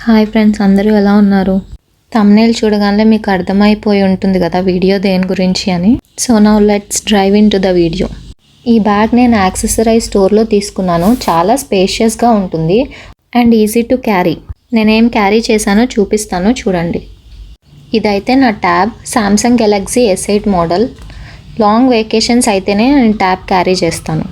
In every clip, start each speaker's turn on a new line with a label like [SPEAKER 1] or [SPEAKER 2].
[SPEAKER 1] Hi friends, అందరూ ఎలా ఉన్నారు? థంబ్నెయిల్ చూడగానే మీకు అర్థమైపోయి ఉంటుంది కదా వీడియో దేని గురించి అని. So now let's drive in to the video. ఈ బ్యాగ్ నేను యాక్సెసరైజ్ స్టోర్లో తీసుకున్నాను. చాలా స్పేషియస్గా ఉంటుంది అండ్ ఈజీ టు క్యారీ. నేనేం క్యారీ చేశానో చూపిస్తాను చూడండి. ఇదైతే నా tab, Samsung Galaxy S8 model. Long vacations అయితేనే నేను ట్యాబ్ క్యారీ చేస్తాను.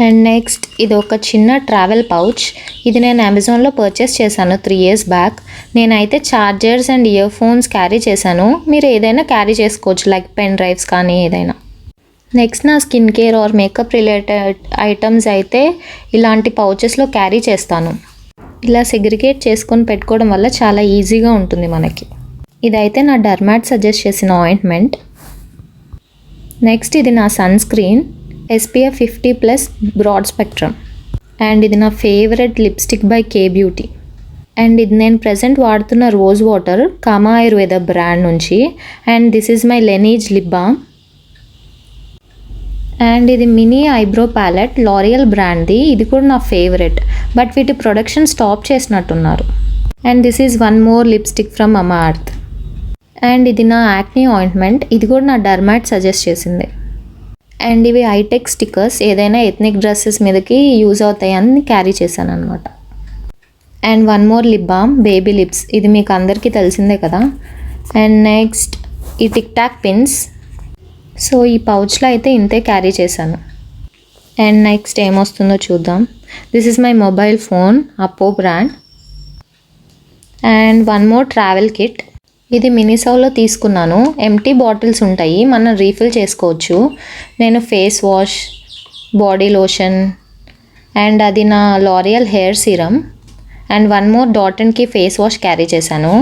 [SPEAKER 1] అండ్ నెక్స్ట్ ఇది ఒక చిన్న ట్రావెల్ పౌచ్. ఇది నేను అమెజాన్లో పర్చేస్ చేశాను 3 years బ్యాక్. నేనైతే chargers and ear phones carry చేశాను. మీరు ఏదైనా క్యారీ చేసుకోవచ్చు, లైక్ పెన్ డ్రైవ్స్ కానీ ఏదైనా. నెక్స్ట్ నా skin care or makeup related items అయితే ఇలాంటి పౌచెస్లో క్యారీ చేస్తాను. ఇలా సెగ్రిగేట్ చేసుకొని పెట్టుకోవడం వల్ల చాలా ఈజీగా ఉంటుంది మనకి. ఇదైతే నా డర్మాట్ సజెస్ట్ చేసిన ఆయింట్మెంట్. నెక్స్ట్ ఇది నా sunscreen SPF 50+ broad spectrum. And ఇది నా favourite lipstick by K beauty. And ఇది నేను ప్రజెంట్ వాడుతున్న rose water Kama Ayurveda brand నుంచి. And this is my Laneige lip balm. And ఇది మినీ ఐబ్రో ప్యాలెట్ లారియల్ బ్రాండ్ది. ఇది కూడా నా ఫేవరెట్, బట్ వీటి ప్రొడక్షన్ స్టాప్ చేసినట్టున్నారు. And this is one more lipstick from Mamaearth. And ఇది నా యాక్నీ ఆయింట్మెంట్. ఇది కూడా నా డర్మాట్ సజెస్ట్ చేసింది. అండ్ ఇవి ఐటెక్ స్టిక్కర్స్, ఏదైనా ఎథ్నిక్ డ్రెస్సెస్ మీదకి యూజ్ అవుతాయని క్యారీ చేశాను అనమాట. And one more lip balm, baby lips. ఇది మీకు అందరికీ తెలిసిందే కదా. అండ్ నెక్స్ట్ ఈ టిక్ టాక్ పిన్స్. సో ఈ పౌచ్లో అయితే ఇంతే క్యారీ చేశాను. అండ్ నెక్స్ట్ ఏమొస్తుందో చూద్దాం. This is my mobile phone, Oppo brand. And one more travel kit. ఇది మినిసోలో తీసుకున్నాను. ఎంటీ బాటిల్స్ ఉంటాయి, మనం రీఫిల్ చేసుకోవచ్చు. నేను face wash, body lotion, and అది నా L'Oreal hair serum. And one more dot and key face wash carry చేశాను.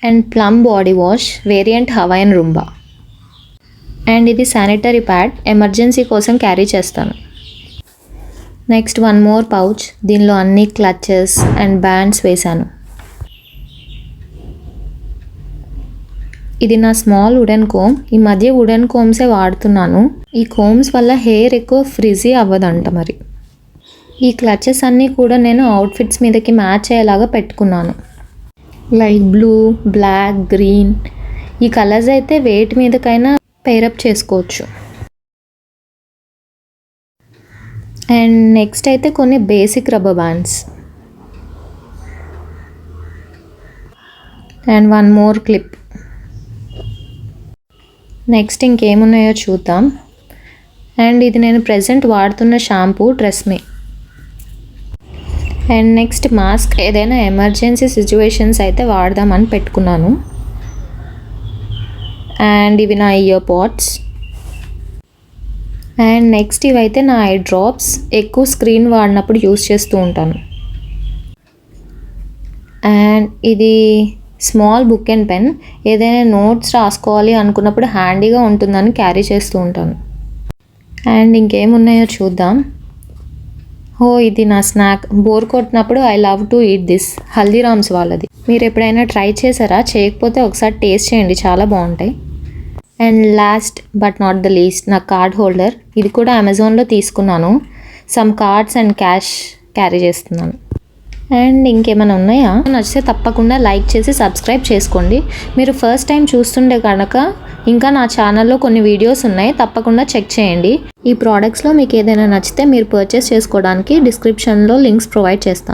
[SPEAKER 1] And Plum body wash variant Hawaiian rumba. And ఇది శానిటరీ ప్యాడ్, ఎమర్జెన్సీ కోసం carry చేస్తాను. Next one more pouch. దీనిలో అన్ని clutches and bands వేశాను. ఇది నా small wooden come. ఈ మధ్య వుడెన్ కోమ్సే వాడుతున్నాను. ఈ కోమ్స్ వల్ల హెయిర్ ఎక్కువ ఫ్రిజీ అవ్వదంట మరి. ఈ క్లచెస్ అన్నీ కూడా నేను అవుట్ఫిట్స్ మీదకి మ్యాచ్ అయ్యేలాగా పెట్టుకున్నాను, లైక్ బ్లూ, బ్లాక్, గ్రీన్. ఈ కలర్స్ అయితే వేటి మీదకైనా పేరప్ చేసుకోవచ్చు. అండ్ నెక్స్ట్ అయితే కొన్ని basic rubber bands. And one more clip. Next ఇంకేమున్నాయో చూద్దాం. అండ్ ఇది నేను ప్రజెంట్ వాడుతున్న shampoo Tresemme. And next mask, ఏదైనా ఎమర్జెన్సీ సిచ్యువేషన్స్ అయితే వాడదామని పెట్టుకున్నాను. అండ్ ఇవి నా ఇయర్ పాడ్స్. అండ్ నెక్స్ట్ ఇవైతే నా ఐ డ్రాప్స్. ఎక్కువ స్క్రీన్ వాడినప్పుడు యూస్ చేస్తూ ఉంటాను. అండ్ ఇది స్మాల్ బుక్ అండ్ పెన్. ఏదైనా నోట్స్ రాసుకోవాలి అనుకున్నప్పుడు హ్యాండీగా ఉంటుందని క్యారీ చేస్తూ ఉంటాను. అండ్ ఇంకేమున్నాయో చూద్దాం. ఇది నా స్నాక్. బోర్ కొట్టినప్పుడు I love to eat this, Haldiram's వాళ్ళది. మీరు ఎప్పుడైనా ట్రై చేశారా? చేయకపోతే ఒకసారి టేస్ట్ చేయండి, చాలా బాగుంటాయి. And last but not the least, నా కార్డ్ హోల్డర్. ఇది కూడా అమెజాన్లో తీసుకున్నాను. Some cards and cash carry చేస్తున్నాను. అండ్ ఇంకేమైనా ఉన్నాయా? నచ్చితే తప్పకుండా లైక్ చేసి సబ్స్క్రైబ్ చేసుకోండి. మీరు ఫస్ట్ టైం చూస్తుండే కనుక ఇంకా నా ఛానల్లో కొన్ని వీడియోస్ ఉన్నాయి, తప్పకుండా చెక్ చేయండి. ఈ ప్రోడక్ట్స్లో మీకు ఏదైనా నచ్చితే మీరు పర్చేస్ చేసుకోవడానికి డిస్క్రిప్షన్లో లింక్స్ ప్రొవైడ్ చేస్తాను.